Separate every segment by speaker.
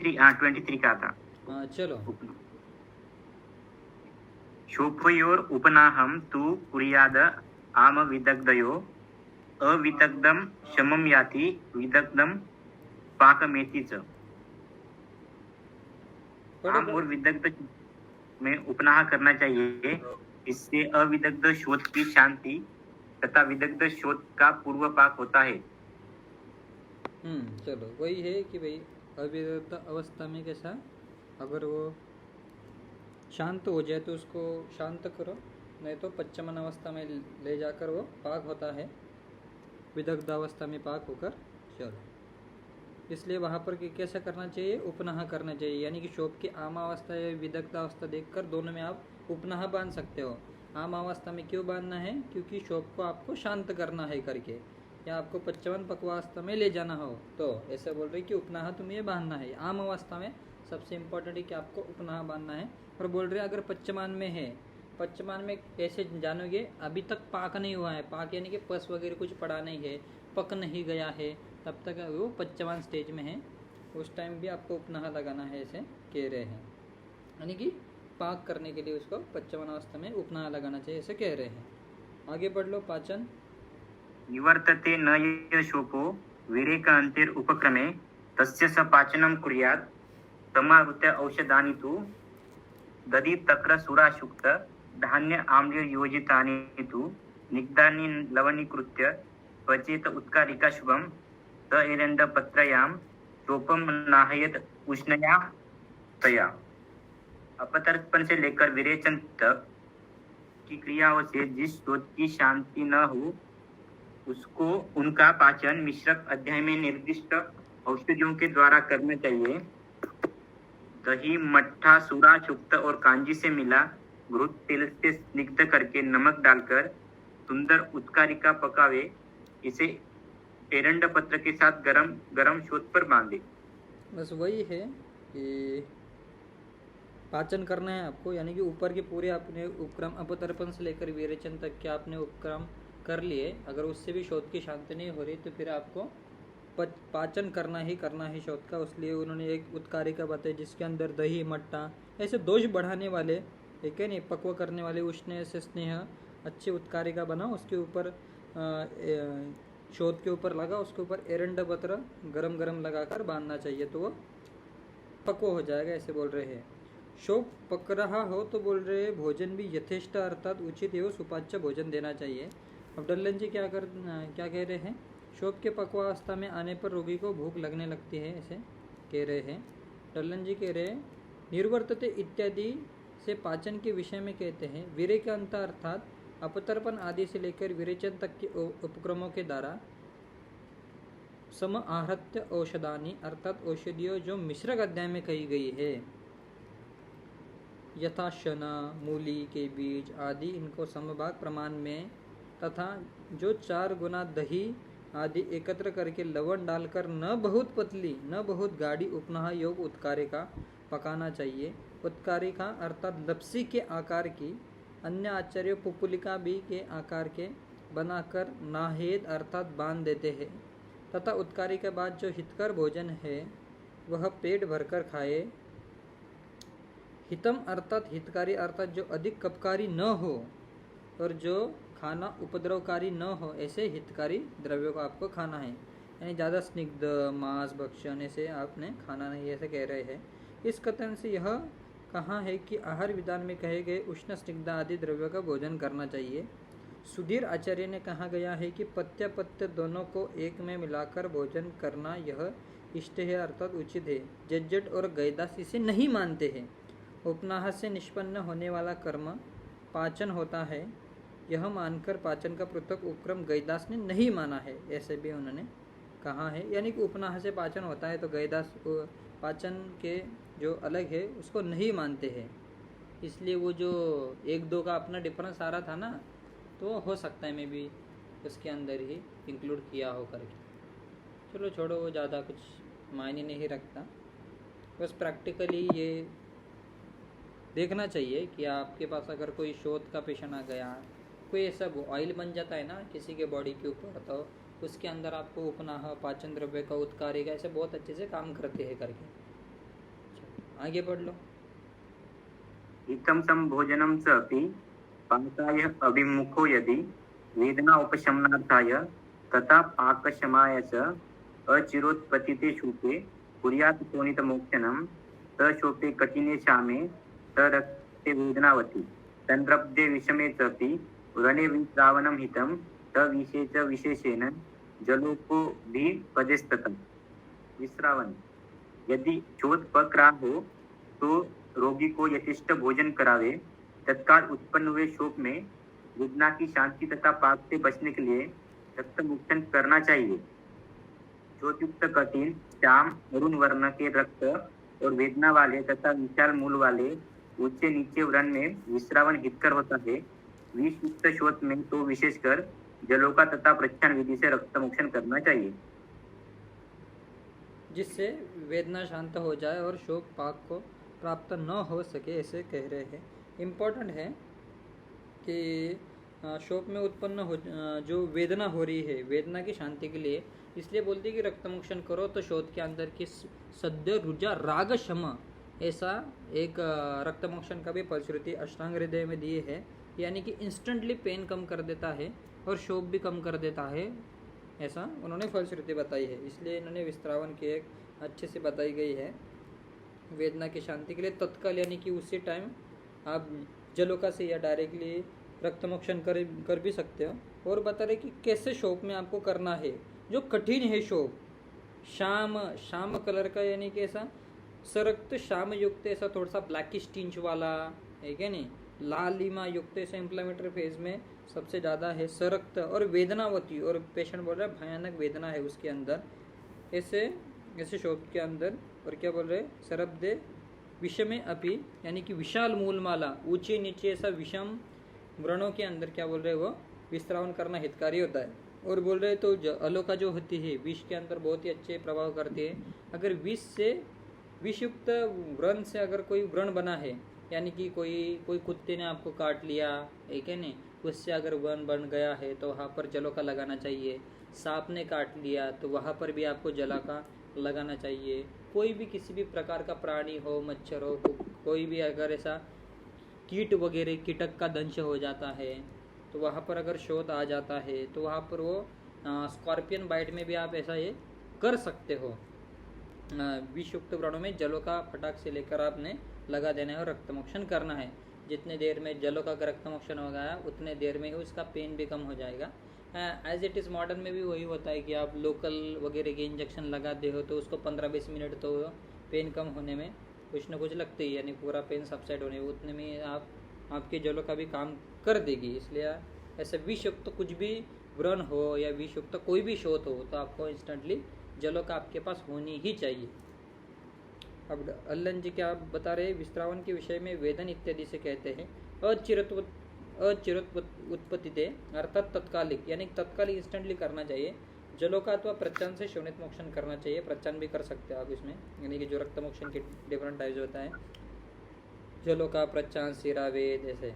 Speaker 1: 23 का था।
Speaker 2: हाँ चलो।
Speaker 1: शोभयोर उपनाहम तु कुर्याद आम विदग्धयो अविदग्धम शमम याति विदग्धम पाकमेति च।
Speaker 2: पढ़ो
Speaker 1: आम
Speaker 2: पढ़ो।
Speaker 1: और विदग्ध में उपनाह करना चाहिए, इससे अविदग्ध शोध की शांति तथा विदग्ध शोध का पूर्व पाक होता है।
Speaker 2: चलो वही है कि भाई अविरत अवस्था में कैसा, अगर वो शांत हो जाए तो उसको शांत करो, नहीं तो पच्चमन अवस्था में ले जाकर वो पाक होता है, विदग्ध अवस्था में पाक होकर। चलो इसलिए वहाँ पर कैसा करना चाहिए, उपनाह करना चाहिए, यानी कि शोभ की आम अवस्था या विदग्ध अवस्था देखकर दोनों में आप उपनाह बांध सकते हो। आम अवस्था में क्यों बांधना है, क्योंकि शोभ को आपको शांत करना है करके, या आपको पच्चवन पक्वावस्था में ले जाना हो, तो ऐसे बोल रहे कि उपनाह तुम्हें बांधना है। आम अवस्था में सबसे इम्पोर्टेंट है कि आपको उपनाह बांधना है। और बोल रहे अगर पच्चमान में है, पच्चमान में कैसे जानोगे, अभी तक पाक नहीं हुआ है, पाक यानी कि पस वगैरह कुछ पड़ा नहीं है, पक नहीं गया है, तब तक वो पच्चमान स्टेज में है, उस टाइम भी आपको उपनाह लगाना है, ऐसे कह रहे हैं। यानी कि पाक करने के लिए उसको पच्चवन अवस्था में उपनाह लगाना चाहिए, ऐसे कह रहे हैं। आगे बढ़ लो। पाचन
Speaker 1: निवर्तते न य शोको विरेकान्तेर उपक्रमे तस्य स पाचनं कुर्यात् समाहृत्य औषधानि तु दधि तक्र सुराशुक्त धान्य आम्ल योजितानि तु निग्धानि लवणीकृत्य पचेत उत्कारिका शुभम त एरंडपत्रयां शोपम नाहयत उष्णया तया। अपतर्पण से लेकर विरेचन तक की क्रियाओं से जिस शोध की शांति न हो उसको उनका पाचन मिश्रक अध्याय में निर्दिष्ट औषधियों के द्वारा करना चाहिए। दही, मट्ठा, सूरा, शुक्त और कांजी से मिला घृत तेल से स्निग्ध करके नमक डालकर सुंदर उत्कारिका पकावे। इसे एरंड पत्र के साथ गरम गरम शोध पर बांधे।
Speaker 2: बस वही है कि पाचन करना है आपको, यानी कि ऊपर के पूरे आपने उपक्रम अपतर्पण से लेकर विरेचन तक के आपने उपक्रम कर लिए, अगर उससे भी शोध की शांति नहीं हो रही तो फिर आपको पाचन करना ही शोध का। इसलिए उन्होंने एक उत्कारिका बताई जिसके अंदर दही, मट्टा, ऐसे दोष बढ़ाने वाले, ठीक है नहीं, पक्व करने वाले उष्ण से स्नेह अच्छी उत्कारिका बना, उसके ऊपर शोध के ऊपर लगा, उसके ऊपर एरंड पत्र गरम गरम लगाकर बांधना चाहिए, तो वो पक्व हो जाएगा, ऐसे बोल रहे हैं। शोक पक रहा हो तो बोल रहे हैं भोजन भी यथेष्ट अर्थात उचित एवं सुपाच्य भोजन देना चाहिए। अब डल्लन जी क्या कह रहे हैं, शोक के पक्वावस्था में आने पर रोगी को भूख लगने लगती है, ऐसे कह रहे हैं। डल्लन जी कह रहे हैं निर्वर्तते इत्यादि से पाचन के विषय में कहते हैं, वीरे के अंत अर्थात अपतर्पण आदि से लेकर विरेचन तक के उपक्रमों के द्वारा सम आहत्य औषधानी अर्थात औषधियों जो मिश्रक अध्याय में कही गई है, यथा शना, मूली के बीज आदि, इनको समभाग प्रमाण में तथा जो 4 गुना दही आदि एकत्र करके लवण डालकर न बहुत पतली न बहुत गाढ़ी उपनाह योग उत्कारिका पकाना चाहिए। उत्कारिका अर्थात लपसी के आकार की, अन्य आचार्य पुपुलिका भी के आकार के बनाकर नाहेद अर्थात बांध देते हैं, तथा उत्कारी के बाद जो हितकर भोजन है वह पेट भरकर खाए। हितम अर्थात हितकारी अर्थात जो अधिक कपकारी न हो और जो खाना उपद्रवकारी न हो, ऐसे हितकारी द्रव्यों को आपको खाना है, यानी ज़्यादा स्निग्ध मांस भक्षण ऐसे आपने खाना नहीं, ऐसे कह रहे हैं। इस कथन से यह कहा है कि आहार विधान में कहे गए उष्ण स्निग्ध आदि द्रव्यों का भोजन करना चाहिए। सुधीर आचार्य ने कहा गया है कि पत्य पत्य दोनों को एक में मिलाकर भोजन करना यह इष्ट है अर्थात उचित है। जज्जट और गैदास इसे नहीं मानते हैं। उपनाह से निष्पन्न होने वाला कर्म पाचन होता है, यह मानकर पाचन का पृथक उपक्रम गैदास ने नहीं माना है, ऐसे भी उन्होंने कहा है। यानी कि उपनाह से पाचन होता है तो गैदास पाचन के जो अलग है उसको नहीं मानते हैं, इसलिए वो जो 1-2 का अपना डिफरेंस आ रहा था ना, तो हो सकता है मैं भी उसके अंदर ही इंक्लूड किया हो करके। चलो छोड़ो, वो ज़्यादा कुछ मायने नहीं रखता, बस प्रैक्टिकली ये देखना चाहिए कि आपके पास अगर कोई शोथ का पेशेंट आ गया, कोई ऐसा ऑयल बन जाता है ना किसी के बॉडी के ऊपर, तो उसके अंदर आपको उपनाह पाचन द्रव्य का उत्कारिका ऐसे बहुत अच्छे से काम करते हैं करके, आगे पढ़ लो।
Speaker 1: हितं संभोजनं च अपि पाकाय अभिमुखो यदि वेदना उपशमनार्थाय तथा पाकशमाय च अचिरोत्पत्तिते शोके कुर्यात् शोणितमोक्षणं स शोके कठिने शामे स रक्ते वेदनावति तन्रब्धे विषमे च अपि व्रणे विश्रावणं हितं स विषे च विशेषेण जलोको भी पदेस्ततम् विश्रावण यदि शोध पक रहा हो तो रोगी को यथेष्ट भोजन करावे। तत्काल उत्पन्न हुए शोक में वेदना की शांति तथा पाप से बचने के लिए रक्त मुक्तन करना चाहिए। शोकयुक्त कठिन श्याम अरुण वर्ण के रक्त और वेदना वाले तथा विशाल मूल वाले ऊंचे नीचे व्रण में विश्रावण हितकर होता है। विष युक्त शोध में तो विशेषकर जलोका तथा प्रच्छन्न विधि से रक्त मोक्षण करना चाहिए,
Speaker 2: जिससे वेदना शांत हो जाए और शोक पाक को प्राप्त न हो सके, ऐसे कह रहे हैं। इम्पोर्टेंट है कि शोक में उत्पन्न हो जो वेदना हो रही है, वेदना की शांति के लिए इसलिए बोलते हैं कि रक्तमोक्षण करो तो शोध के अंदर की सद्य रुजा राग शम, ऐसा एक रक्तमोक्षण का भी फलश्रुति अष्टांग हृदय में दिए है। यानी कि इंस्टेंटली पेन कम कर देता है और शोक भी कम कर देता है, ऐसा उन्होंने फलश्रुति बताई है। इसलिए इन्होंने विस्त्रावन की एक अच्छे से बताई गई है। वेदना की शांति के लिए तत्काल यानी कि उसी टाइम आप जलोका से या डायरेक्टली रक्तमोक्षण कर भी सकते हो। और बता रहे कि कैसे शोक में आपको करना है, जो कठिन है शोक, शाम कलर का यानी कि ऐसा सरक्त शाम युक्त, ऐसा थोड़ा सा ब्लैकिश टिंच वाला है क्या नहीं, लालिमा युक्त, ऐसा इम्प्लामेटरी फेज में सबसे ज़्यादा है सरक्त और वेदनावती, और पेशेंट बोल रहा है भयानक वेदना है उसके अंदर, ऐसे शोक के अंदर। और क्या बोल रहे, सरब्दे विषमे अपि यानी कि विशाल मूलमाला, ऊंचे नीचे ऐसा विषम व्रणों के अंदर क्या बोल रहे वो विश्रावण करना हितकारी होता है। और बोल रहे तो अलोका जो होती है विष के अंदर बहुत ही अच्छे प्रभाव करती है। अगर विषयुक्त व्रण से अगर कोई व्रण बना है, यानी कि कोई कुत्ते ने आपको काट लिया एक है नहीं, उससे अगर व्रण बन गया है तो वहाँ पर जलोका लगाना चाहिए। सांप ने काट लिया तो वहाँ पर भी आपको जलोका लगाना चाहिए। कोई भी किसी भी प्रकार का प्राणी हो, मच्छर हो, कोई भी अगर ऐसा कीट वगैरह कीटक का दंश हो जाता है तो वहाँ पर अगर शोथ आ जाता है तो वहाँ पर वो स्कॉर्पियन बाइट में भी आप ऐसा ये कर सकते हो। विषयुक्त व्रणों में जलोका फटाक से लेकर आपने लगा देना है और रक्तमोक्षण करना है। जितने देर में जलोका का रक्तमोक्षण हो गया उतने देर में ही उसका पेन भी कम हो जाएगा। एज इट इज़ मॉडर्न में भी वही होता है कि आप लोकल वगैरह के इंजेक्शन लगाते हो तो उसको 15-20 मिनट तो पेन कम होने में कुछ ना कुछ लगते ही, यानी पूरा पेन सबसाइड होने उतने में आपके जलोका भी काम कर देगी। इसलिए ऐसे विषयुक्त कुछ भी व्रण हो या विषयुक्त कोई भी शोथ हो तो आपको इंस्टेंटली जलोका आपके पास होनी ही चाहिए। अब अल्लन जी क्या बता रहे हैं, विस्त्रावन के विषय में वेदन इत्यादि से कहते हैं अचिरत उत्पत्तिते अर्थात तत्कालिक, यानी तत्कालिक इंस्टेंटली करना चाहिए। जलोका अथवा प्रच्छन्न से शोणित मोक्षण करना चाहिए। प्रच्छन्न भी कर सकते हो आप इसमें, यानी कि जो रक्त मोक्षण के डिफरेंट टाइप्स होता है, जलोका, प्रच्छन्न, शिरावेद, ऐसे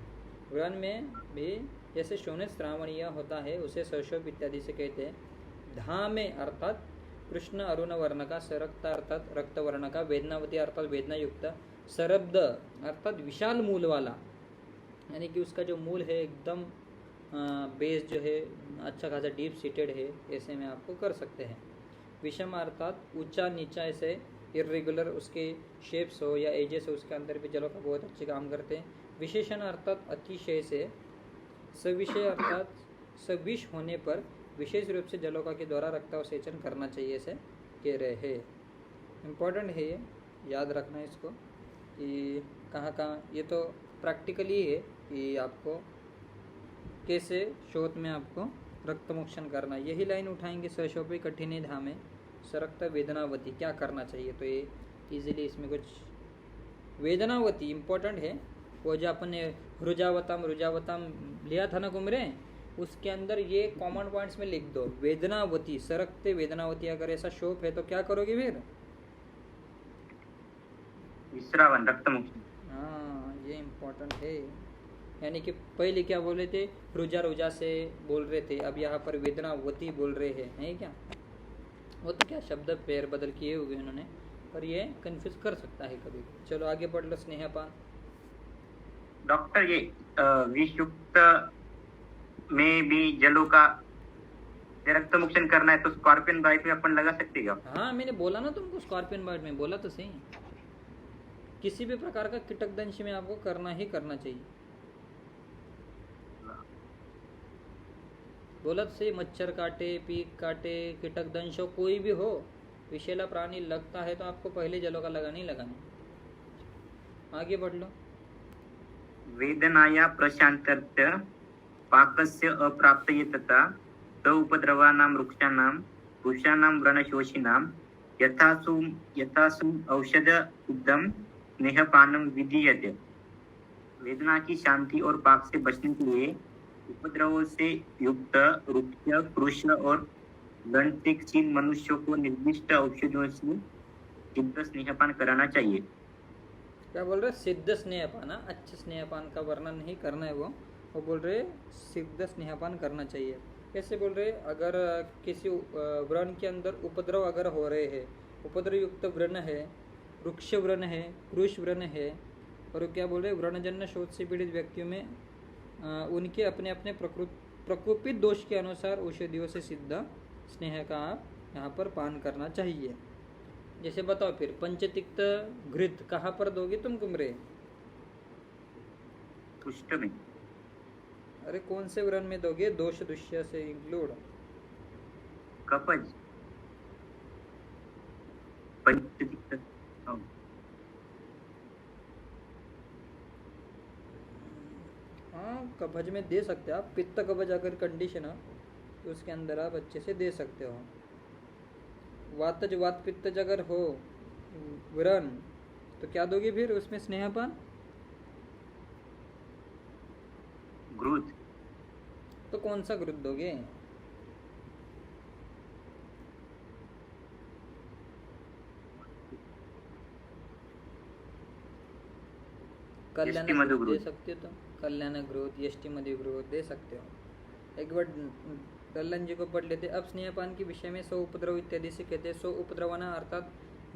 Speaker 2: व्रण में भी जैसे शोणित श्रावणीय होता है उसे सशोभ इत्यादि से कहते हैं। धामे अर्थात कृष्ण अरुण वर्ण का, सरक्त अर्थात रक्त वर्ण का, वेदनावती अर्थात वेदना युक्त, सरब्द अर्थात विशाल मूल वाला, यानी कि उसका जो मूल है एकदम बेस जो है अच्छा खासा डीप सीटेड है, ऐसे में आपको कर सकते हैं। विषम अर्थात ऊंचा नीचा, ऐसे इरेगुलर उसके शेप्स हो या एजेस हो उसके अंदर भी जलों का बहुत अच्छे काम करते हैं। विशेषण अर्थात अतिशय से, सविषय अर्थात सविष होने पर विशेष रूप से जलोका के द्वारा रक्तावसेचन करना चाहिए, ऐसे कह रहे हैं। इम्पोर्टेंट है ये, याद रखना इसको कि कहाँ ये तो प्रैक्टिकली है कि आपको कैसे शोथ में आपको रक्तमोक्षण करना। यही लाइन उठाएंगे, सशोपी कठिने धामे सरक्त वेदनावती, क्या करना चाहिए। तो ये इजीली इसमें कुछ वेदनावती इम्पोर्टेंट है। वो जो अपन ने रुजावतम लिया था ना कुमरे, उसके अंदर ये कॉमन पॉइंट्स में लिख दो, वेदनावती, सरकते वेदनावती। अगर ऐसा शोक है तो क्या करोगे फिर,
Speaker 1: विश्रावन, रक्तमुक्ति।
Speaker 2: हाँ, ये इम्पोर्टेंट है। यानी कि पहले क्या बोल रहे थे, रुजा से बोल रहे थे, अब यहाँ पर वेदनावती बोल रहे हैं, है क्या। वो तो क्या शब्द पैर बदल किए हुए उन्होंने, पर ये कंफ्यूज कर सकता है कभी। चलो आगे बढ़ लो। स्नेहपान।
Speaker 1: डॉक्टर ये विषयुक्त में भी जलों का रक्त मुक्शन करना है तो स्कॉर्पियन बाइट में अपन लगा सकते हैं क्या?
Speaker 2: हाँ मैंने बोला ना तुमको, स्कॉर्पियन बाइट में बोला तो सही। किसी भी प्रकार का कीटकदंश में आपको करना ही करना चाहिए। बोला तो सही, मच्छर काटे, पीक काटे, कीटकदंश हो, कोई भी हो, विषैला प्राणी लगता है तो आपको पहले जलों का लगाना ही लगाना। आगे बढ़ लो।
Speaker 1: वेदनाया प्रशांतर्थ पाकस्य अप्राप्तयेतता त उपद्रवानां वृक्षाणां पुरुषाणां व्रणशोषिणां यथासु औषध उद्दम स्नेहपानम विधीयते। वेदना की शांति और पाक से बचने के लिए उपद्रवों से युक्त वृक्ष, कृष और दंतिकशील मनुष्यों को निर्दिष्ट औषधियों से सिद्ध स्नेहपान कराना चाहिए।
Speaker 2: क्या बोल रहे? सिद्ध स्नेहपान। अच्छे स्नेहपान का वर्णन नहीं करना है वो बोल रहे सिद्ध स्नेहपान करना चाहिए। कैसे बोल रहे? अगर किसी व्रण के अंदर उपद्रव अगर हो रहे हैं, उपद्रव युक्त व्रण है, वृक्ष व्रण है, कृष व्रण है, और क्या बोल रहे? व्रणजन्य शोथ से पीड़ित व्यक्तियों में उनके अपने अपने प्रकोपित दोष के अनुसार औषधियों से सिद्ध स्नेह का आप यहाँ पर पान करना चाहिए। जैसे बताओ फिर, पंचतिक्त घृत कहाँ पर दोगे तुम कुमरे?
Speaker 1: पुष्ट में।
Speaker 2: अरे कौन से व्रण में दोगे? दोष दुष्य से इंक्लूड।
Speaker 1: कपज पंचतिक्त।
Speaker 2: हाँ कवच में दे सकते हो आप। पित्त कवच अगर कंडीशन हो तो उसके अंदर आप अच्छे से दे सकते हो। वातज वात पित्तज अगर हो व्रण तो क्या दोगे फिर उसमें स्नेहपान?
Speaker 1: घृत।
Speaker 2: तो कौन सा घृत दोगे? कल्याण घृत दे सकते हो। तो कल्याण घृत, यष्टि मधु घृत दे सकते हो। एक बार दल्लन जी को पढ़ लेते। अब स्नेहपान के विषय में सौ उपद्रव इत्यादि से कहते हैं। सौ उपद्रवना अर्थात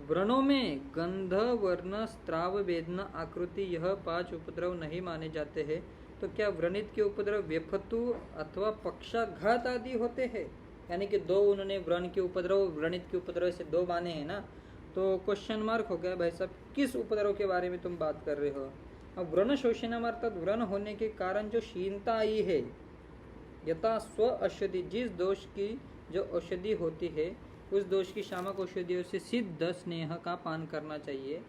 Speaker 2: व्रणों में गंध, वर्ण, स्त्राव, वेदना, आकृति, यह 5 उपद्रव नहीं माने जाते हैं। तो क्या व्रणित के उपद्रव व्यफतु अथवा पक्षाघात आदि होते हैं? यानी कि दो उन्होंने व्रण के उपद्रव, व्रणित के उपद्रव से दो माने हैं ना, तो क्वेश्चन मार्क हो गया भाई साहब, किस उपद्रव के बारे में तुम बात कर रहे हो? अब व्रण शोषणम अर्थात व्रण होने के कारण जो क्षीणता आई है, यथा स्व औषधि, जिस दोष की जो औषधि होती है उस दोष की शामक औषधियों से सिद्ध स्नेह का पान करना चाहिए,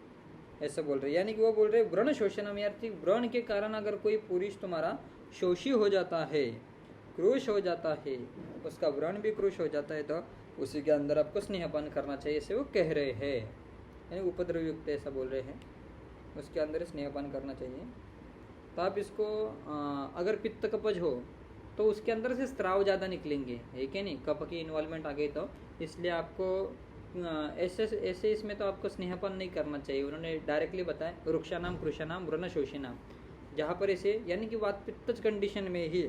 Speaker 2: ऐसा बोल रहे। यानी कि वो बोल रहे व्रण शोषणम, यानी व्रण के कारण अगर कोई पुरुष तुम्हारा शोषी हो जाता है, क्रूश हो जाता है, उसका व्रण भी क्रूश हो जाता है, तो उसी के अंदर आपको स्नेहपान करना चाहिए, ऐसे वो कह रहे हैं। यानी उपद्रव युक्त ऐसा बोल रहे हैं, उसके अंदर स्नेहपान करना चाहिए। तो आप इसको अगर पित्त कपज हो तो उसके अंदर से स्त्राव ज़्यादा निकलेंगे, है कि नहीं? कप की इन्वॉल्वमेंट आ गई तो इसलिए आपको ऐसे इसमें तो आपको स्नेहपान नहीं करना चाहिए। उन्होंने डायरेक्टली बताया वृक्षानाम, कृषानाम, व्रण शोषिनाम, जहाँ पर इसे यानी कि वात पित्तज कंडीशन में ही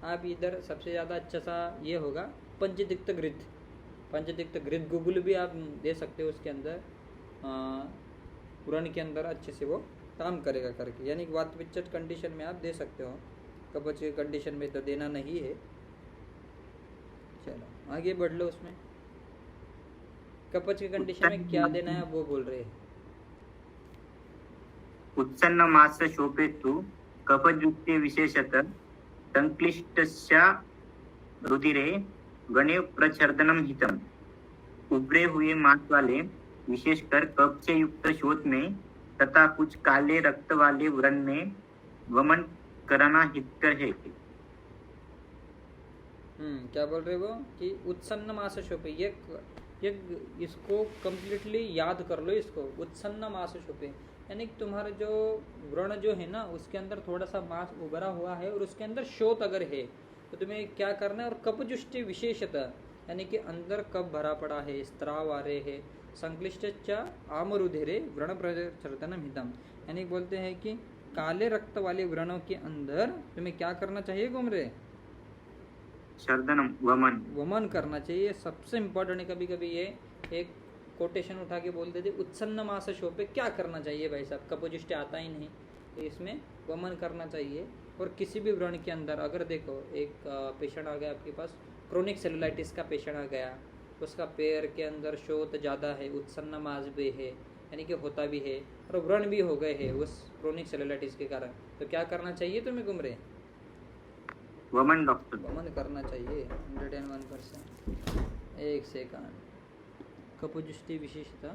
Speaker 2: आप इधर सबसे ज़्यादा अच्छा सा ये होगा पंचतिक्त घृत। पंचतिक्त घृत गुगुल भी आप दे सकते हो, उसके अंदर व्रण के अंदर अच्छे से वो काम करेगा करके। यानी कि वात पित्तज कंडीशन में आप दे सकते हो, कवच के कंडीशन में तो देना नहीं है। चलो आगे बढ़ लो। उसमें कवच के कंडीशन में क्या देना है वो बोल रहे हैं।
Speaker 1: उत्सन्न मास शोपेतु कपजुक्ते विशेषतः संक्लिष्टस्य रुधिरे गणे प्रच्छर्दनम हितम। उभरे हुए मांस वाले विशेषकर कफ से युक्त शोथ में तथा कुछ काले रक्त वाले व्रण में वमन कराना हितकर है।
Speaker 2: क्या बोल रहे वो कि उत्सन्न मास शोपे, ये इसको कंप्लीटली याद कर लो इसको। उत्सन्न मास शोपे यानी कि तुम्हारा जो व्रण जो है ना उसके अंदर थोड़ा सा मांस उभरा हुआ है और उसके अंदर शोथ अगर है तो तुम्हें क्या करना है। और कपजुष्टि विशेषतः यानी कि अंदर कप भरा पड़ा है, स्त्राव आ रहे है, संक्लिष्ट आमरुधिरे व्रण प्रचर्दनम हितम, यानी बोलते हैं कि काले रक्त वाले व्रणों के अंदर तुम्हें क्या करना चाहिए गुमरे?
Speaker 1: शर्दनम, वमन।
Speaker 2: वमन करना चाहिए। सबसे इम्पोर्टेंट है, कभी कभी ये एक कोटेशन उठा के बोलते थे उत्सन्न मास शोपे क्या करना चाहिए भाई साहब, कपोजिष्ट आता ही नहीं, तो इसमें वमन करना चाहिए। और किसी भी व्रण के अंदर अगर देखो एक पेशेंट आ गया आपके पास, क्रोनिक सेलुलाइटिस का पेशेंट आ गया, उसका पैर के अंदर शोथ ज़्यादा है, उत्सन्न मास भी है, यानी कि होता भी है, और व्रण भी हो गए हैं उस क्रोनिक सेलुलाइटिस के कारण, तो क्या करना चाहिए तुम्हें गुमरे?
Speaker 1: वमन डॉक्टर।
Speaker 2: वमन करना चाहिए 101%। एक सेकंड। कपोजुष्टि विशेषता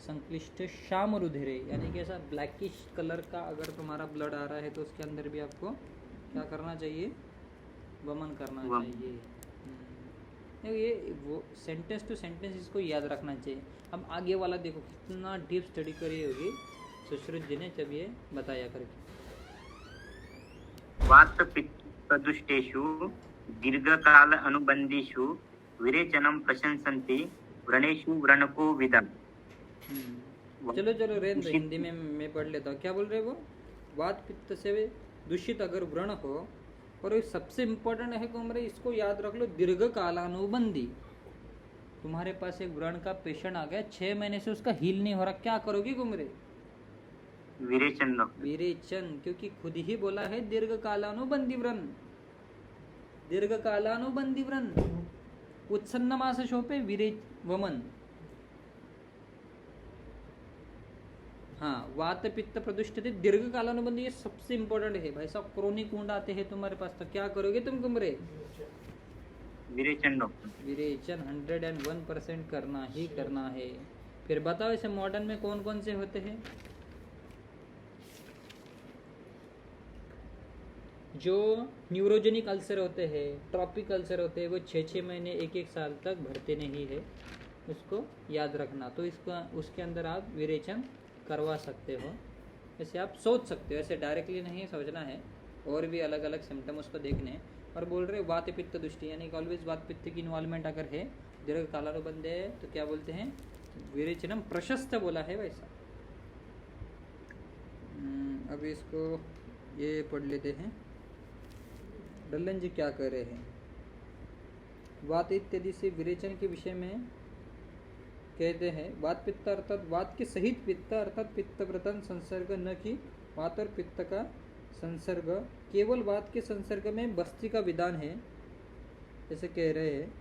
Speaker 2: संक्लिष्ट श्याम रुधिरे, यानी कि ऐसा ब्लैकिश कलर का अगर तुम्हारा ब्लड आ रहा है तो उसके अंदर भी आपको क्या करना चाहिए? वमन करना चाहिए। ये वो सेंटेंस टू सेंटेंस इसको याद रखना चाहिए। अब आगे वाला देखो कितना डीप स्टडी करी होगी सुश्रुत जी ने जब ये बताया करके।
Speaker 1: वात पित्त प्रदुष्टेषु दीर्घकाल अनुबंधीषु विरेचनम प्रशंसन्ति व्रणेषु व्रणको विदम।
Speaker 2: चलो चलो रेन दो, हिंदी में मैं पढ़ लेता हूँ। क्या बोल रहे वो? वात पित्त से दूषित अगर व्रण हो, और ये सबसे इम्पोर्टेंट है कुमरे, इसको याद रख लो, दीर्घ कालानुबंधी। तुम्हारे पास एक व्रण का पेशेंट आ गया, 6 महीने से उसका हील नहीं हो रहा, क्या करोगे कुमरे?
Speaker 1: विरेचन डॉक्टर।
Speaker 2: विरेचन, क्योंकि खुद ही बोला है दीर्घ कालानुबंधी व्रण, दीर्घ कालानुबंधी व्रण, उत्सन्न मास शोपे वमन। हाँ, वात पित्त प्रदुष्टते दीर्घ कालानुबंधी, ये सबसे इंपॉर्टेंट है भाई साहब। क्रोनिक वुंड आते हैं तुम्हारे पास तो क्या करोगे तुम कुमरे?
Speaker 1: विरेचन डॉक्टर।
Speaker 2: विरेचन 101% करना ही करना है। फिर बताओ इसे मॉडर्न में कौन कौन से होते हैं? जो न्यूरोजेनिक अल्सर होते हैं, ट्रॉपिक अल्सर होते हैं, वो 6-6 महीने 1-1 साल तक भरते नहीं है, उसको याद रखना। तो इसका उसके अंदर आप विरेचन करवा सकते हो, ऐसे आप सोच सकते हो, ऐसे डायरेक्टली नहीं सोचना है, और भी अलग अलग सिम्टम उसको देखने हैं। और बोल रहे वात पित्त दुष्टि, यानी कि ऑलवेज वात पित्त की इन्वॉल्वमेंट अगर है, दीर्घ कालानुबंध है, तो क्या बोलते हैं? विरेचनम प्रशस्त बोला है वैसा। अभी इसको ये पढ़ लेते हैं, डल्लन जी क्या कह रहे हैं। वात इत्यादि से विरेचन के विषय में कहते हैं, वात पित्त अर्थात वात के सहित पित्त अर्थात पित्त प्रतन संसर्ग, न कि वात और पित्त का संसर्ग, केवल वात के संसर्ग में बस्ती का विधान है, ऐसे कह रहे हैं।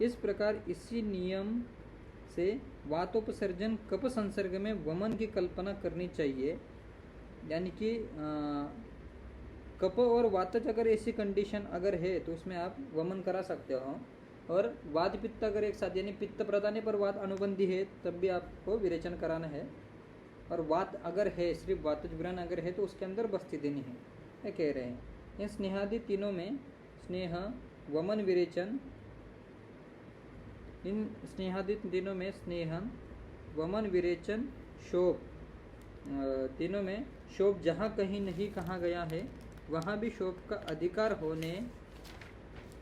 Speaker 2: इस प्रकार इसी नियम से वातोपसर्जन कप संसर्ग में वमन की कल्पना करनी चाहिए, यानी कि कप और वातज अगर ऐसी कंडीशन अगर है तो उसमें आप वमन करा सकते हो। और वात पित्त अगर एक साथ, यानी पित्त प्रदाने पर वात अनुबंधी है, तब भी आपको विरेचन कराना है। और वात अगर है, सिर्फ वातज व्रण अगर है, तो उसके अंदर बस्ती देनी है, ये कह रहे हैं। इन स्नेहादि तीनों में स्नेह, वमन, विरेचन, इन स्नेहादि तीनों में स्नेह, वमन, विरेचन, शोभ, तीनों में शोभ जहाँ कहीं नहीं कहा गया है, वहाँ भी शोभ का अधिकार होने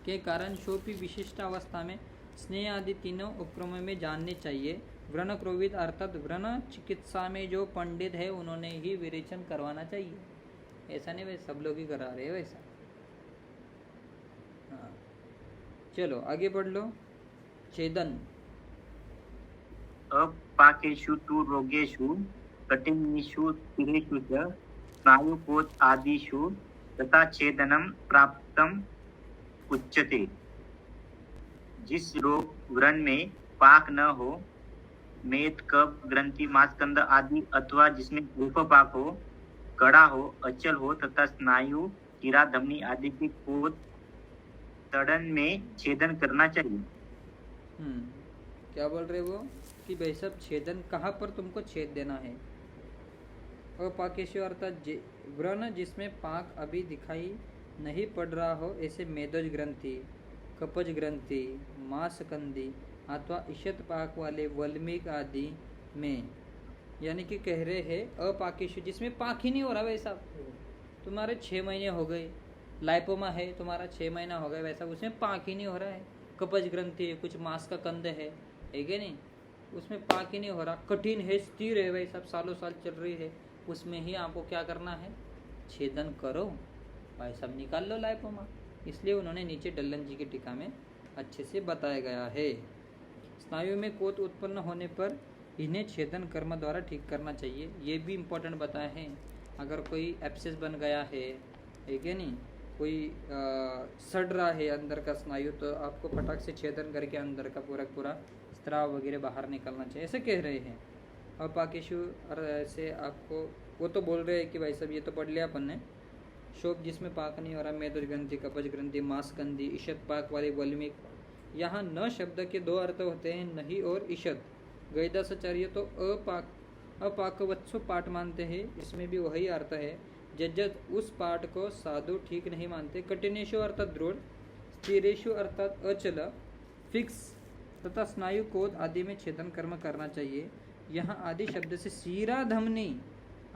Speaker 2: के कारण शोभ की विशिष्ट अवस्था में स्नेह आदि तीनों उपक्रमों में जानने चाहिए। व्रण क्रोविद अर्थात व्रण चिकित्सा में जो पंडित है उन्होंने ही विरेचन करवाना चाहिए, ऐसा नहीं वैसे सब लोग ही करा रहे हैं वैसा। हाँ, चलो आगे बढ़ लो। छेदन।
Speaker 1: अपाकेषु तु रोगेषु कठिनेषु स्थिरेषु च स्नायुकोश आदिषु तथा छेदनम प्राप्तम उच्यते। जिस रोग व्रण में पाक न हो, मेद, कफ, ग्रंथि, मांसखंड आदि, अथवा जिसमें उल्फपाक हो, कड़ा हो, अचल हो तथा स्नायु, कीड़ा, धमनी आदि के कोद तड़न में छेदन करना चाहिए।
Speaker 2: क्या बोल रहे वो कि भाई सब छेदन कहाँ पर तुमको छेद देना है? अपाकेशु अर्थात व्रण जिसमें पाक अभी दिखाई नहीं पड़ रहा हो, ऐसे मेदोज ग्रंथि, कपज ग्रंथि, मांसकंदी अथवा इशत पाक वाले वल्मीक आदि में, यानी कि कह रहे हैं अपाकेशु जिसमें पाक ही नहीं हो रहा वैसा, तुम्हारे 6 महीने हो गए, लाइपोमा है तुम्हारा 6 महीना हो गया, वैसा उसमें पाक ही नहीं हो रहा है। कपज ग्रंथि है, कुछ मांस का कंद है कि नहीं, उसमें पाक ही नहीं हो रहा, कठिन है, स्थिर है, वैसा सालों साल चल रही है, उसमें ही आपको क्या करना है? छेदन करो भाई सब, निकाल लो लाइपोमा। इसलिए उन्होंने नीचे डल्लन जी की टीका में अच्छे से बताया गया है। स्नायु में कोत उत्पन्न होने पर इन्हें छेदन कर्म द्वारा ठीक करना चाहिए। ये भी इम्पोर्टेंट बताए हैं। अगर कोई एब्सेस बन गया है, ठीक है नहीं, कोई सड़ रहा है अंदर का स्नायु, तो आपको फटाक से छेदन करके अंदर का पूरा स्त्राव वगैरह बाहर निकलना चाहिए, ऐसे कह रहे हैं। अपाकेशु से आपको वो तो बोल रहे हैं कि भाई साहब ये तो पढ़ लिया अपन ने, शोभ जिसमें पाक नहीं हो रहा, मेदुज ग्रंथि, कपज ग्रंथि, मांस ग्रंथि, ईशत पाक वाले वल्मीक। यहाँ न शब्द के दो अर्थ होते हैं, नहीं और ईशत। गैदासाचार्य तो अपाकवत्सु पाठ मानते हैं, इसमें भी वही अर्थ है। जज्जत उस पाठ को साधु ठीक नहीं मानते। कठिनेशु अर्थात दृढ़, स्थिरेशु अर्थात अचल, फिक्स तथा स्नायु कोद आदि में छेदन कर्म करना चाहिए। यहाँ आदि शब्द से शीरा धमनी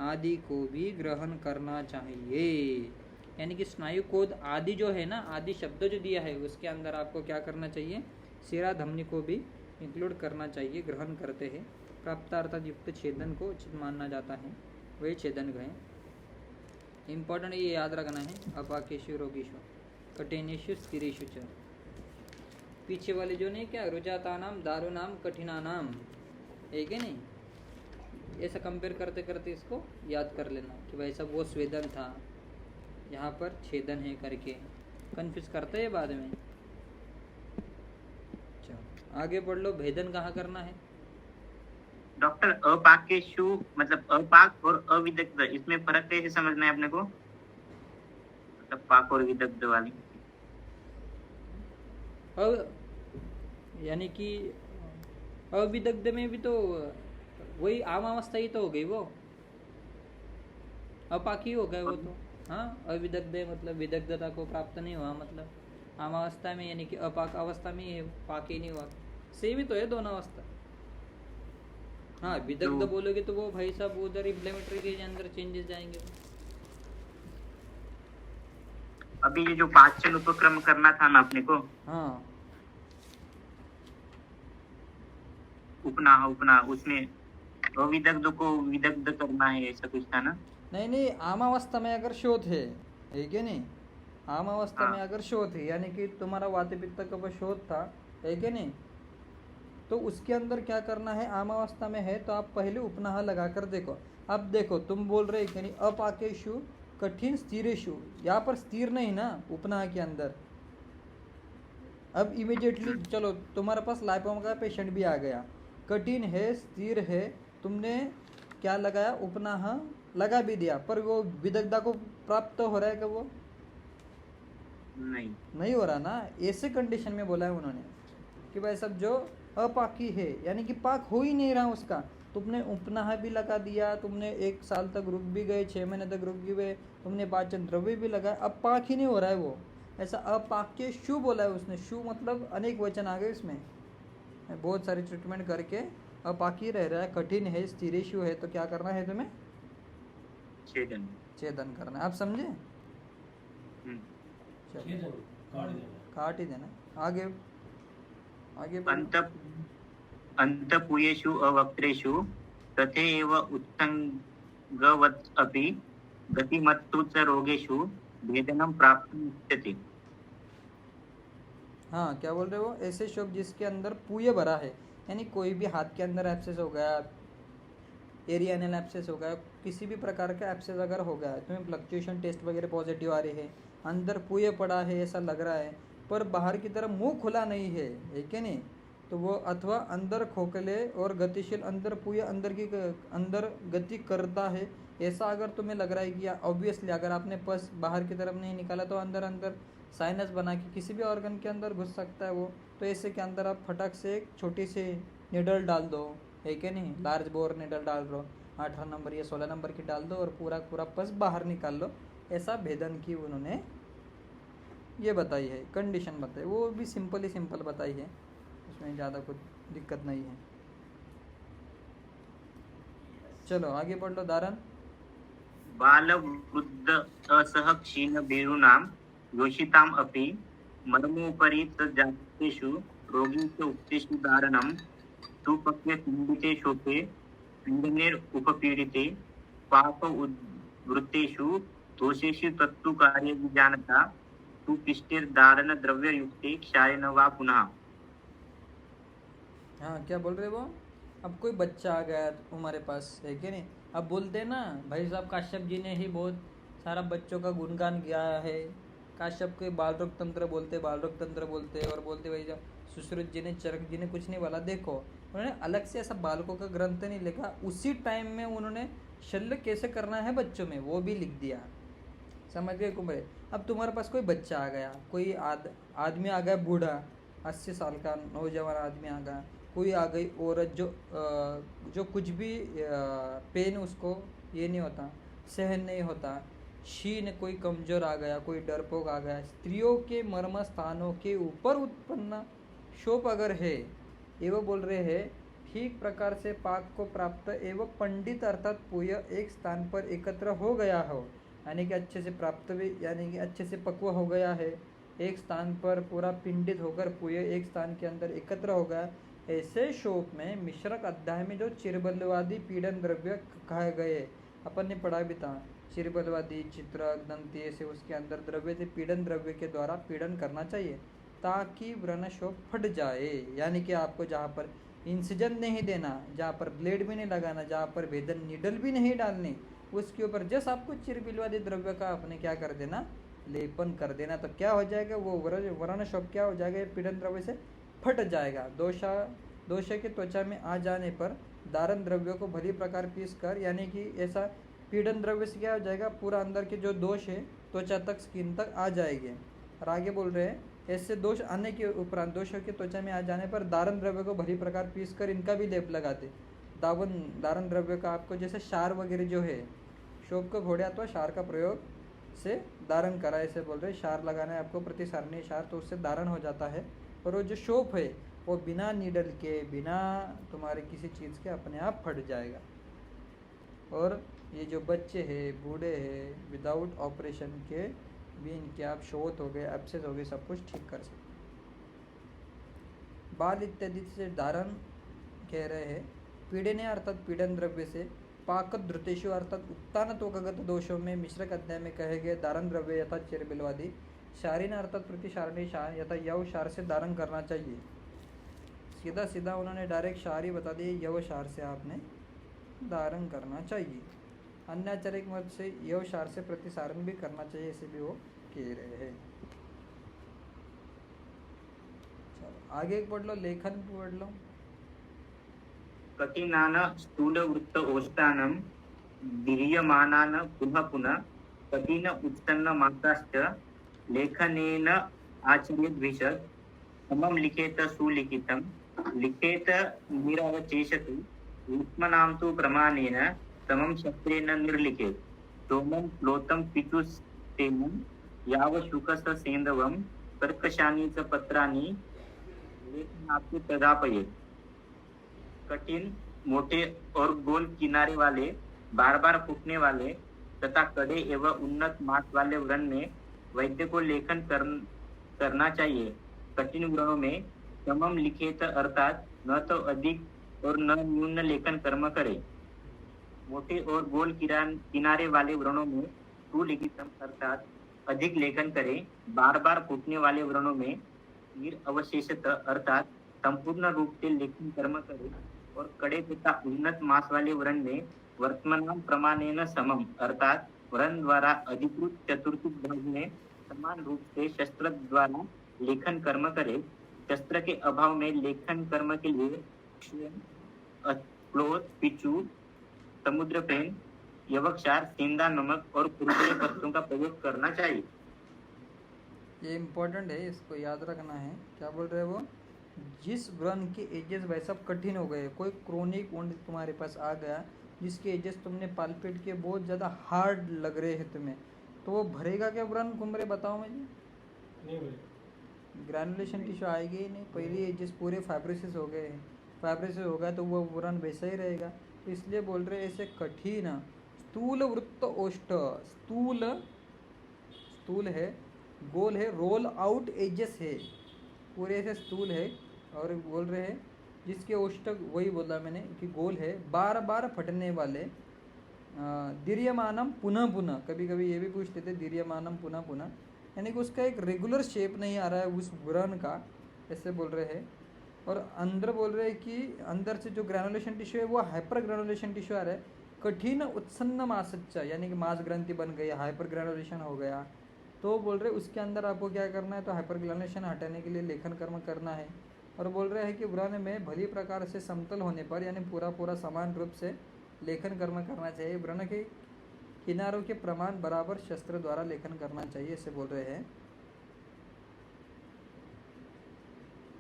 Speaker 2: आदि को भी ग्रहण करना चाहिए। यानी कि स्नायु कोद आदि जो है ना, आदि शब्द जो दिया है उसके अंदर आपको क्या करना चाहिए, शीरा धमनी को भी इंक्लूड करना चाहिए, ग्रहण करते हैं। प्राप्तार्थात युक्त छेदन को उचित माना जाता है, वही छेदन गए। इम्पोर्टेंट ये याद रखना है। अपाकेशु रोगीशु कठिनेशु स्थिरेशु च। पीछे वाले जो नहीं क्या, रुजाता नाम दारू नाम कठिना नाम, एक है नहीं, ऐसा कंपेयर करते करते इसको याद कर लेना कि भाई सब वो स्वेदन था, यहाँ पर छेदन है करके। कंफ्यूज करते हैं बाद में। चलो आगे पढ़ लो। भेदन कहाँ करना है
Speaker 1: डॉक्टर? अपाकेशु मतलब अपाक और अविदग्ध, इसमें फर्क कैसे समझना है अपने को? मतलब पाक और विदग्ध वाली
Speaker 2: यानी कि अविदग्ध में भी तो वही आम अवस्था ही तो हो गई, वो अपाकी हो गए वो तो। हाँ, अविदग्ध मतलब विदग्धता को प्राप्त नहीं हुआ, मतलब आम अवस्था में, यानी कि अपाक अवस्था में ही पाक ही नहीं हुआ। सेम ही तो है दोनों अवस्था। हाँ, विदग्ध बोलोगे तो वो भाई साहब उधर इम्प्लीमेंटरी के अंदर चेंजेस जाएंगे।
Speaker 1: अभी ये जो पाचन उपक्रम करना था ना अपने को,
Speaker 2: हाँ,
Speaker 1: उपना उसमें अविदग्ध को विदग्ध करना है, ऐसा कुछ था ना?
Speaker 2: नहीं, आम अवस्था में अगर शोथ है, ठीक है नहीं, आम अवस्था
Speaker 1: हाँ।
Speaker 2: में अगर शोथ है, यानी कि तुम्हारा वात पित्त का शोथ था, ठीक है नहीं, तो उसके अंदर क्या करना है, आम अवस्था में है तो आप पहले उपनाह लगा कर देखो। अब देखो तुम बोल रहे कि नहीं अपाकेशु कठिन स्थिरेशु, यहाँ पर स्थिर नहीं ना उपनाह के अंदर। अब इमीडिएटली चलो तुम्हारे पास लाइपोमा का पेशेंट भी आ गया, कठिन है स्थिर है, तुमने क्या लगाया, उपनाह लगा भी दिया, पर वो विदग्धता को प्राप्त हो रहा है क्या? वो नहीं हो रहा ना। ऐसे कंडीशन में बोला है उन्होंने कि भाई सब जो अपाकी है, यानी कि पाक हो ही नहीं रहा उसका, तुमने उपनाह भी लगा दिया, तुमने 1 साल तक रुक भी गए, 6 महीने तक रुक भी गए, तुमने पाचन द्रव्य भी लगाया, अब पाक ही नहीं हो रहा है वो। ऐसा अपाक्य शु बोला है उसने। शु मतलब अनेक वचन आ गए इसमें, बहुत सारी ट्रीटमेंट करके अपाकी रह रहा है, कठिन है, स्थिरेशु है, तो क्या करना है तुम्हें, छेदन करना है। आप समझे? चलो काट ही देना। आगे
Speaker 1: अंतपुयेषु अवक्त्रेषु तथैव उत्संगवत् अपि गतिमत्तु च रोगेषु भेदनं प्राप्तुमिच्छति।
Speaker 2: हाँ, क्या बोल रहे हो? ऐसे शोक जिसके अंदर पूय भरा है, यानी कोई भी हाथ के अंदर एब्सेस हो गया, एरियानल एब्सेस हो गया, किसी भी प्रकार का एब्सेस अगर हो गया, तुम्हें फ्लक्चुएशन टेस्ट वगैरह पॉजिटिव आ रही है, अंदर पूय पड़ा है ऐसा लग रहा है, पर बाहर की तरफ मुंह खुला नहीं है, ठीक है नहीं, तो वो अथवा अंदर खोखले और गतिशील, अंदर पूय अंदर गति करता है, ऐसा अगर तुम्हें लग रहा है कि ऑब्वियसली अगर आपने पस बाहर की तरफ नहीं निकाला तो अंदर साइनस बना के किसी भी ऑर्गन के अंदर घुस सकता है वो। तो ऐसे के अंदर आप फटक से एक छोटी सी निडल डाल दो, ठीक है नहीं, लार्ज बोर निडल डाल दो, 18 नंबर या 16 नंबर की डाल दो और पूरा पस बाहर निकाल लो। ऐसा भेदन की उन्होंने ये बताई है, कंडीशन बताई, वो भी सिंपल बताई है, उसमें ज़्यादा कुछ दिक्कत नहीं है। चलो आगे पढ़ लो। दारन
Speaker 1: बाल वृद्ध असह क्षीण भीरूणां योषिताम् अपि मर्मोपरि तज्जातेषु रोगीषु उक्तेषु दारणं सुपक्वे पीडिते शोके पीडनेर उपपीडिते पाप उद्वृत्तेषु दोषेषु तत्तु कार्य विजानता सुपिष्टेर दारण द्रव्य युक्ते क्षायेन वा पुनः।
Speaker 2: हाँ, क्या बोल रहे वो? अब कोई बच्चा आ गया हमारे पास, है कि नहीं? अब बोलते हैं ना, भाई साहब काश्यप जी ने ही बहुत सारा बच्चों का गुणगान किया है। काश्यप के बालरोग तंत्र बोलते, बालरोग तंत्र बोलते, और बोलते भाई साहब सुश्रुत जी ने, चरक जी ने कुछ नहीं बोला। देखो, उन्होंने अलग से ऐसा बालकों का ग्रंथ नहीं लिखा, उसी टाइम में उन्होंने शल्य कैसे करना है बच्चों में वो भी लिख दिया। समझ गए कुंभरे? अब तुम्हारे पास कोई बच्चा आ गया, कोई आदमी आ गया बूढ़ा, 80 साल का नौजवान आदमी आ गया, कोई आ गई औरत जो कुछ भी पेन उसको ये नहीं होता, सहन नहीं होता, शीन, कोई कमजोर आ गया, कोई डरपोक आ गया, स्त्रियों के मर्म स्थानों के ऊपर उत्पन्न शोप अगर है, एवं बोल रहे हैं ठीक प्रकार से पाक को प्राप्त एवं पंडित अर्थात पूय एक स्थान पर एकत्र हो गया हो, यानी कि अच्छे से प्राप्त भी, यानी कि अच्छे से पक्व हो गया है, एक स्थान पर पूरा पिंडित होकर पूय एक स्थान के अंदर एकत्र हो गया, ऐसे शोक में मिश्रक अध्याय में जो चिरबलवादी पीड़न द्रव्य कहे गए, अपन ने पढ़ा भी था, चिरबलवादी, चित्रक, दंती, ऐसे उसके अंदर द्रव्य से पीड़न द्रव्य के द्वारा पीड़न करना चाहिए ताकि व्रण शोक फट जाए। यानी कि आपको जहाँ पर इंसिजन नहीं देना, जहाँ पर ब्लेड भी नहीं लगाना, जहाँ पर भेदन नीडल भी नहीं डालनी, उसके ऊपर जस्ट आपको चिरबिलवादी द्रव्य का आपने क्या कर देना, लेपन कर देना। तब क्या हो जाएगा, वो वर्ण शोक क्या हो जाएगा, पीड़न द्रव्य से फट जाएगा। दोष के त्वचा में आ जाने पर दारण द्रव्य को भली प्रकार पीस कर, यानी कि ऐसा पीड़न द्रव्य से क्या हो जाएगा, पूरा अंदर के जो दोष है त्वचा तक, स्किन तक आ जाएंगे। और आगे बोल रहे हैं ऐसे दोष आने के उपरांत, दोषों के त्वचा में आ जाने पर दारण द्रव्य को भली प्रकार पीस कर इनका भी लेप लगाते। दारण द्रव्य का आपको जैसे शार वगैरह जो है, शोक को घोड़े अथवा शार का प्रयोग से धारण करा, ऐसे बोल रहे शार लगाना है आपको, प्रतिसारणी शार, तो उससे धारण हो जाता है। और वो जो शोप है वो बिना नीडल के, बिना तुम्हारे किसी चीज़ के अपने आप फट जाएगा। और ये जो बच्चे हैं, बूढ़े हैं, विदाउट ऑपरेशन के भी इनके आप शोथ हो गए, एब्सेस हो गए, सब कुछ ठीक कर सकते। बाल इत्यादि से धारण कह रहे हैं पीड़ने अर्थात पीड़न द्रव्य से, पाकत धृतेशु अर्थात उत्तान तोकगत दोषों में मिश्रक अध्याय में कहे गए धारण द्रव्य यथा चिरबिलवादी, शारीन अर्थात प्रतिशारणी शार यथा यव शार से धारण करना चाहिए। सीधा सीधा उन्होंने डायरेक्ट शार ही बता दिए, यव शार से आपने धारण करना चाहिए। अन्याचारिक मत से यव शार से प्रतिसारण भी करना चाहिए, ऐसे भी वो कह रहे हैं। चलो आगे पढ़ लो, लेखन पढ़ लो।
Speaker 1: कठिनान स्थूलवृत्त ओष्टानं दीर्यमानान पुनः पुनः कठिन उत्सन्न मात्राश्च लेखनेन आचर्यद्विषत् समं लिखेत सुलिखितं लिखेत निरवचेषतु युष्मनां तु प्रमाणेन समं शस्त्रेण निर्लिखेत् सोमं प्लोतं पितुस्तेनं यावशुकससेन्दवं कर्कशानि च पत्राणि लेखनातु तदापयेत्। कठिन, मोटे और गोल किनारे वाले, बार बार फूटने वाले तथा कड़े एवं उन्नत मांस वाले व्रण में वैद्य को लेखन करना चाहिए। कठिन व्रणों में समम लिखेत अर्थात न तो अधिक और न न्यून लेखन कर्म करे। मोटे और गोल किनारे वाले व्रणों में सुलिखितम अर्थात अधिक लेखन करे। बार बार फूटने वाले व्रणों में निरअवशेषत अर्थात संपूर्ण रूप से लेखन कर्म करे। और कड़े तथा उन्नत मांस वाले व्रण में वर्तमान प्रमाणेन समम अर्थात व्रण द्वारा अधिकृत चतुर्थिक भाग में समान रूप से शस्त्र द्वारा लेखन कर्म करे। शस्त्र के अभाव में लेखन कर्म के लिए क्लोथ, पिचू, समुद्र पेन, यवक्षार, सेंधा नमक और कुरकुरे पत्तों का प्रयोग करना चाहिए।
Speaker 2: ये इम्पोर्टेंट है, इसको याद रखना है। क्या बोल रहे हैं वो, जिस व्रण के एजेस भाई सब कठिन हो गए, कोई क्रोनिक वुंड तुम्हारे पास आ गया जिसके एजेस तुमने पालपेट के बहुत ज़्यादा हार्ड लग रहे हैं तुम्हें, तो वो भरेगा क्या व्रण कुमरे, बताओ मुझे।
Speaker 3: नहीं भरेगा,
Speaker 2: ग्रैनुलेशन टिश्यू आएगी ही नहीं, पहले एजेस पूरे फाइब्रोसिस हो गए हैं, फाइब्रोसिस होगा तो वो व्रण वैसा ही रहेगा। तो इसलिए बोल रहे ऐसे कठिन स्थूल वृत्त ओष्ठ, स्थूल है, गोल है, रोल आउट एजेस है, पूरे से स्थूल है। और बोल रहे हैं जिसके ओष्ठक, वही बोला मैंने कि गोल है, बार बार फटने वाले, दीर्यमानम पुनः पुनः, कभी कभी ये भी पूछते थे दीर्यमानम पुनः पुनः, यानी कि उसका एक रेगुलर शेप नहीं आ रहा है उस व्रण का, ऐसे बोल रहे हैं। और अंदर बोल रहे हैं कि अंदर से जो ग्रेनुलेशन टिश्यू है वो हाइपर ग्रेनुलेशन टिश्यू आ रहा है। कठिन उत्सन्न मासच्चा यानी कि मांस ग्रंथि बन गई, हाइपर ग्रेनुलेशन हो गया, तो बोल रहे उसके अंदर आपको क्या करना है, तो हाइपर ग्रेनुलेशन हटाने के लिए लेखन कर्म करना है। और बोल रहे हैं कि व्रण में भली प्रकार से समतल होने पर यानी पूरा पूरा समान रूप से लेखन कर्म करना चाहिए। व्रण के किनारों के प्रमाण बराबर शस्त्र द्वारा लेखन करना चाहिए, ऐसे बोल रहे हैं।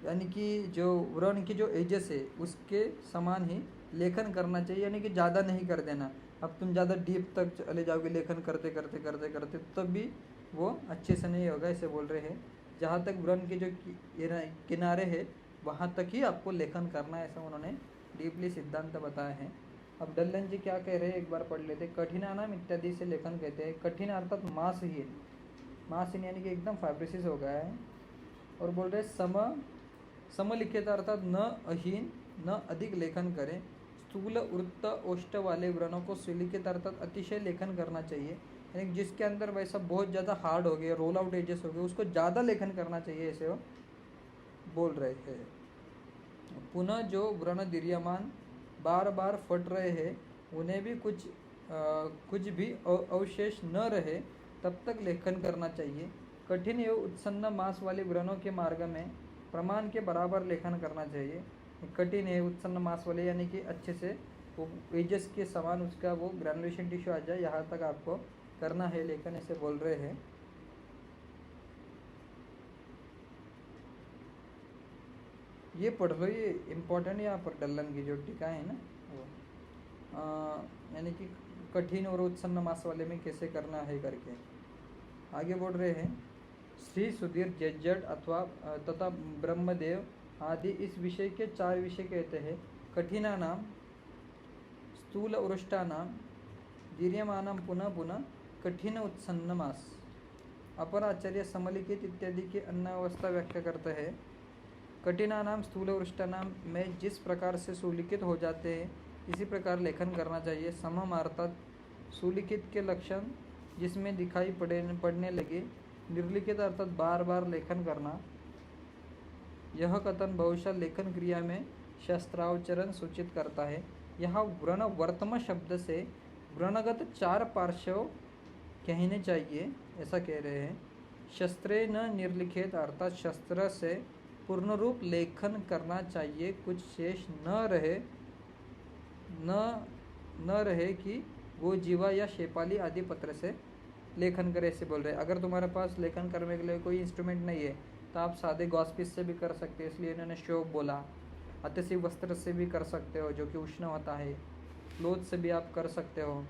Speaker 2: यानी कि जो व्रण की जो एजेस है उसके समान ही लेखन करना चाहिए, यानी कि ज़्यादा नहीं कर देना। अब तुम ज़्यादा डीप तक चले जाओगे लेखन करते करते करते करते तब भी वो अच्छे से नहीं होगा, ऐसे बोल रहे हैं। जहाँ तक व्रण के जो किनारे है वहाँ तक ही आपको लेखन करना है, ऐसा उन्होंने डीपली सिद्धांत बताया है। अब डल्लन जी क्या कह रहे हैं एक बार पढ़ लेते। कठिनानाम इत्यादि से लेखन कहते हैं। कठिन अर्थात मांसहीन, मांसहीन यानी कि एकदम फाइब्रोसिस हो गया है। और बोल रहे समलिखित अर्थात न अहीन न अधिक लेखन करें। स्थूल वृत्त ओष्ठ वाले व्रणों को सुलिखित अर्थात अतिशय लेखन करना चाहिए, यानी जिसके अंदर वैसा बहुत ज़्यादा हार्ड हो गया, रोल आउट एजेस हो गए, उसको ज़्यादा लेखन करना चाहिए, ऐसे वो बोल रहे हैं। पुनः जो व्रण दीर्यमान बार बार फट रहे हैं उन्हें भी कुछ भी अवशेष न रहे तब तक लेखन करना चाहिए। कठिन एवं उत्सन्न मांस वाले व्रणों के मार्ग में प्रमाण के बराबर लेखन करना चाहिए। कठिन है उत्सन्न मांस वाले यानी कि अच्छे से वो एजेस के समान उसका वो ग्रेनुलेशन टिश्यू आ जाए, यहाँ तक आपको करना है लेखन, ऐसे बोल रहे हैं। ये पढ़ लो, ये इम्पोर्टेंट यहाँ पर डल्लन की जो टीका है ना वो, यानी कि कठिन और उत्सन्न मास वाले में कैसे करना है करके आगे बढ़ रहे हैं। श्री सुधीर जज्जट अथवा तथा ब्रह्मदेव आदि इस विषय के 4 विषय कहते हैं। कठिना नाम, स्थूल उरुष्टा नाम, दीर्यमानम पुनः पुनः, कठिन उत्सन्न मास। अपर आचार्य समलिखित इत्यादि के अन्नावस्था व्याख्या करते हैं। कठिना नाम स्थूल उरुष्टा नाम में जिस प्रकार से सुलिखित हो जाते हैं इसी प्रकार लेखन करना चाहिए। समम अर्थात सुलिखित के लक्षण जिसमें दिखाई पड़ने लगे। निर्लिखित अर्थात बार बार लेखन करना। यह कथन बहुशः लेखन क्रिया में शस्त्रावचरण सूचित करता है। यहाँ व्रण वर्तम शब्द से व्रणगत 4 पार्श्व कहने चाहिए, ऐसा कह रहे हैं। शस्त्रे न निर्लिखित अर्थात शस्त्र से पूर्ण रूप लेखन करना चाहिए, कुछ शेष न रहे कि वो जीवा या शेपाली आदि पत्र से लेखन करे, ऐसे बोल रहे हैं। अगर तुम्हारे पास लेखन करने के लिए कोई इंस्ट्रूमेंट नहीं है तो आप सादे गॉसपिस से भी कर सकते हैं, इसलिए इन्होंने शोक बोला। अतिशी वस्त्र से भी कर सकते हो जो कि उष्ण होता है। क्लोथ से भी आप कर सकते हो,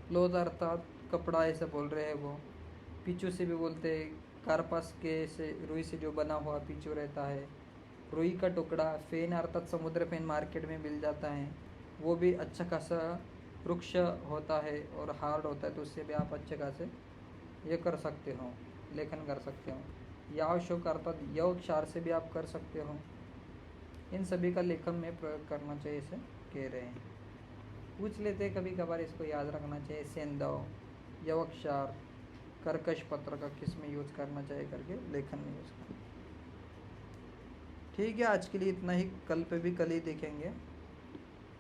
Speaker 2: क्लोथ अर्थात कपड़ा ऐसे बोल रहे हैं वो। पीछू से भी बोलते हैं, कार्पास के से रुई से जो बना हुआ पीछू रहता है। रुई का टुकड़ा, फेन अर्थात समुद्र फेन मार्केट में मिल जाता है, वो भी अच्छा खासा वृक्ष होता है और हार्ड होता है, तो उससे भी आप अच्छे खासे ये कर सकते हो, लेखन कर सकते हो। याव शोक अर्थात यव क्षार से भी आप कर सकते हो। इन सभी का लेखन में प्रयोग करना चाहिए, ऐसे कह रहे हैं। पूछ लेते हैं कभी कभार, इसको याद रखना चाहिए। सेंदव, यवक्षार, कर्कश पत्र का किस में यूज़ करना चाहिए करके लेखन में यूज़ करना। ठीक है, आज के लिए इतना ही। कल पे भी कल ही देखेंगे।